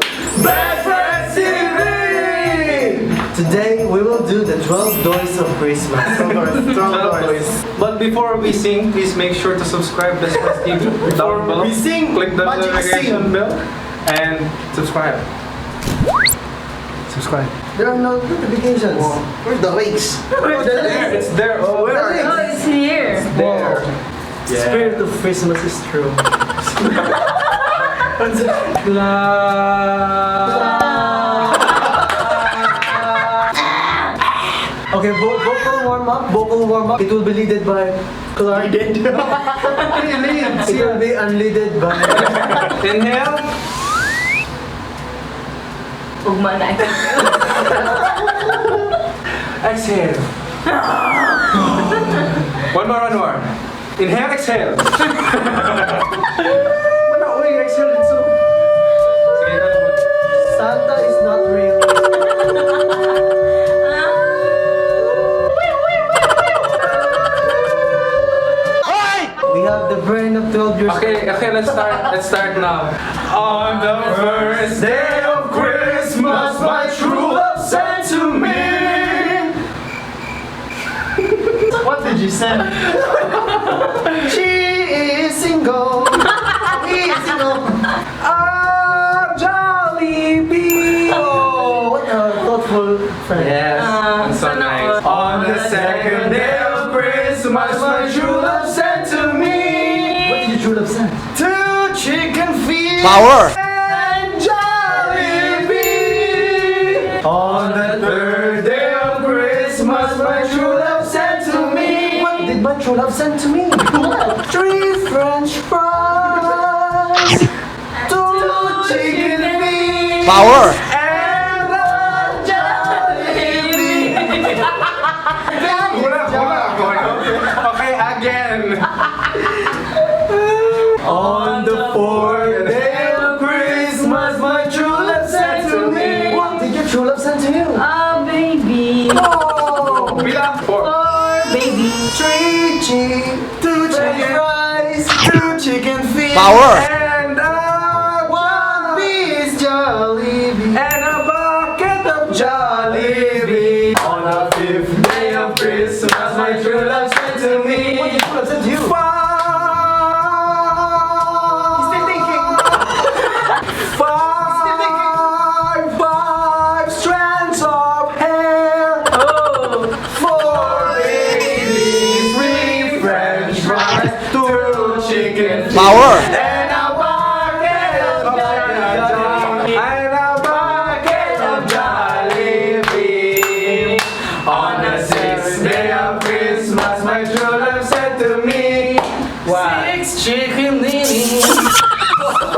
to Best Friends TV! Today we will do the 12 Doors of Christmas. 12 doors. But before we sing, please make sure to subscribe Best Friends TV down below. We sing, click the magic notification sing. bell and subscribe. Subscribe. There are no notifications. Where's the links? It's there. Oh, where are Oh, it's here. there? The spirit of Christmas is true. Okay, vocal warm up. It will be leaded by Clark. It will be unleaded by Inhale. Ugma na ito. Exhale. One more. Inhale, exhale. Wala, uy, exhale dito. Sige, naman. Santa is not real. We have the brain of 12 years. Okay, let's start now. On the first day of Christmas, my true love sent to me. What did you say? She is single. He is single. A jolly bee. Oh, what a thoughtful friend. Yes, that's so nice. On the second day of Christmas, my true love sent to me. What did your true love send? 2 chicken feet. Power! And jolly bee. On the third day of Christmas, my true love sent to me. What did my true love send to me? 3 French fries. 2 chicken feet. Power! And a jolly bee. Okay, again. On the 4th day of Christmas, my true love sent to me. What did your true love send to you? Ah, baby. Oh, bilang 4. Baby. 3 French fries. 2 chicken feet. Power! And a 1 piece Jollibee. and a bucket of Jollibee. On the 5th day of Christmas, my true love sent to me. What did your true love send to you? Still thinking. Five strands of hair. Oh. 4 babies, 3 French fries, 2 chicken feet. Power! And a bucket of Jollibee. And a bucket of Jollibee. On the 6th day of Christmas, my true love said to me, 6 chicken knees.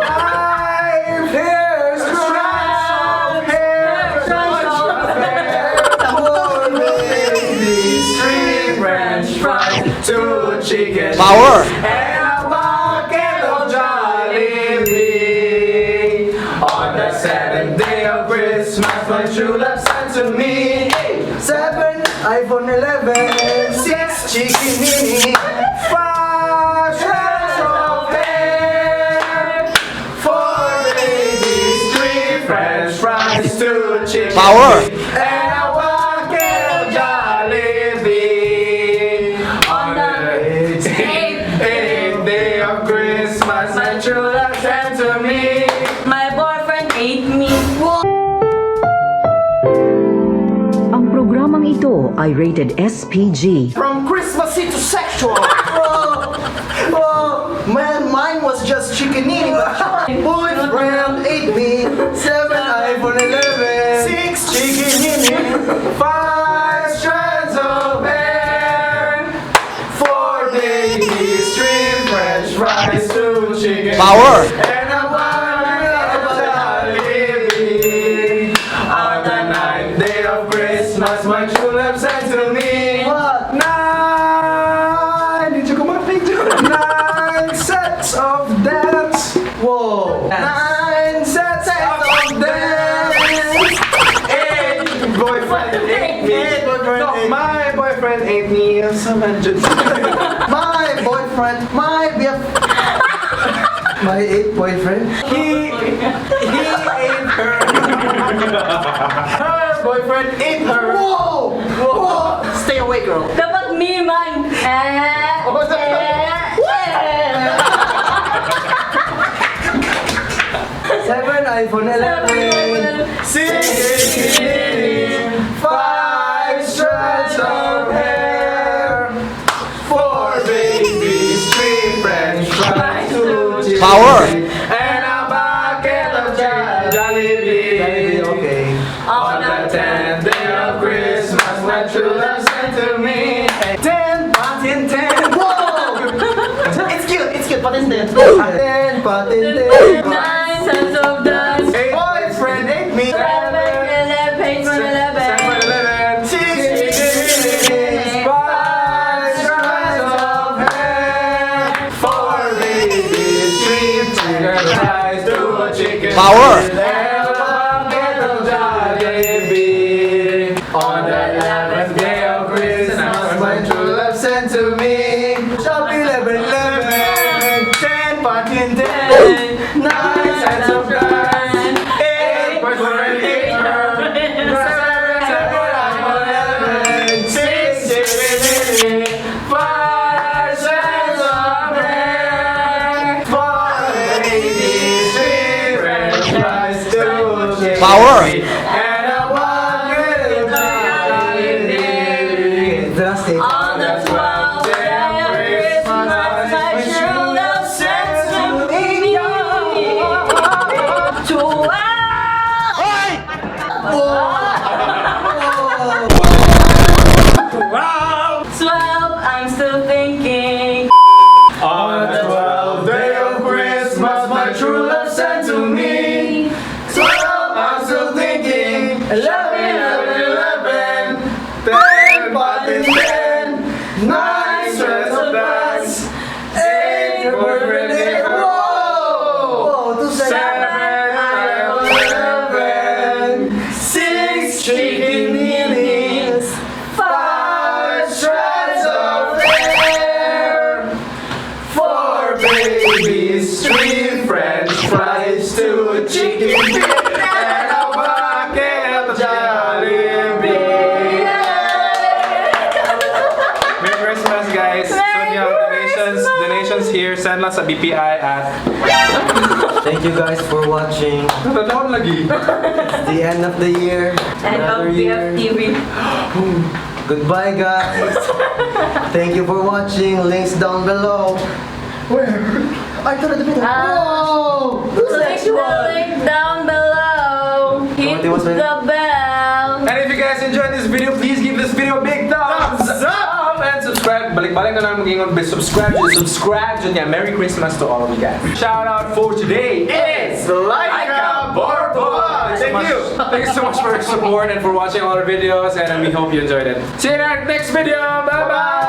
5 hair strands of hair. 4 babies, 3 French fries, 2 chicken. Power! And a bucket of Jollibee. On the 7th day of Christmas, my true love sent to me 7 iPhone 11. 6 chicken mini, 5 strands of hair, 4 babies, 3 French fries, 2 chicken Power! and a bucket of Jollibee. On the 8th day of Christmas, my true love sent to me. My boyfriend ate me. Ang programang ito ay rated SPG. From Christmassy to sexual. Mine was just chickenini. Boyfriend ate me. 7 iPhone 11. 6 chicken 5 strands of hair, 4 babies, 3 French fries, 2 chicken Power! and a bucket of Jollibee. On the 9th day of Christmas, my true love sent to me What? 9. Did you come on picture? 9 sets of dance. Whoa. 9 sets of dance. 8 boyfriend ate me. No, my boyfriend ate me. My boyfriend, my BF. My 8th boyfriend. He ate boyfriend ate her. Whoa! Whoa! Stay away, girl. Dapat me man. Seven, iPhone 11. 16, 5 strands of hair, 4 babies, 3 French fries, 2 chicken Power. wings, and a bucket of Jollibee. Okay. On the 10th day of Christmas, my true love sent to me 10, 10. Whoa! It's cute, patin din. Patin din. 9 sons of dust. Boyfriend ate me. 11, 16, 5 strands of hair, 4 babies, 3 chicken fries, 2 chicken Power. wings, and a bucket of Jollibee. On the 11th day of Christmas, my true love sent to me. Shop 11, 10, patin 10, 9 cents of gas, 8 boyfriend ate her, 7, 5 cents of hair, 4 babies, 3 French fries, 2 chicken Power. wings, and a bucket of Jollibee. Drastic. On the 12th day of Christmas, my true love sent to me. 12, I'm still thinking. On the 12th day of Christmas, my true love sent to me. 12, I'm still thinking. 11, 10, patin 10, 9 strands of dust, 8 boyfriend ate her. Whoa! 2 7, seconds. 11, 6 chicken knees, 5 strands of hair, 4 babies, 3 French fries, 2 chicken wings, and a bucket of Jollibee. Merry Christmas, guys! So you have donations here. Send lang sa BPI at... Thank you guys for watching. Natataon lagi. The end of the year. And Another of year. BFTV. Goodbye, guys. Thank you for watching. Links down below. Where? I thought the video. Whoa! Click the link down below. Hit what's my- the bell. And if you guys enjoyed this video, please give this video a big thumbs up and subscribe. Balik-balik na lang mag-ingon. Subscribe dyan. Merry Christmas to all of you guys. Shout out for today is Laika Borbo. Thank you. Thank you so much for your support and for watching all our videos, and we hope you enjoyed it. See you in our next video. Bye-bye.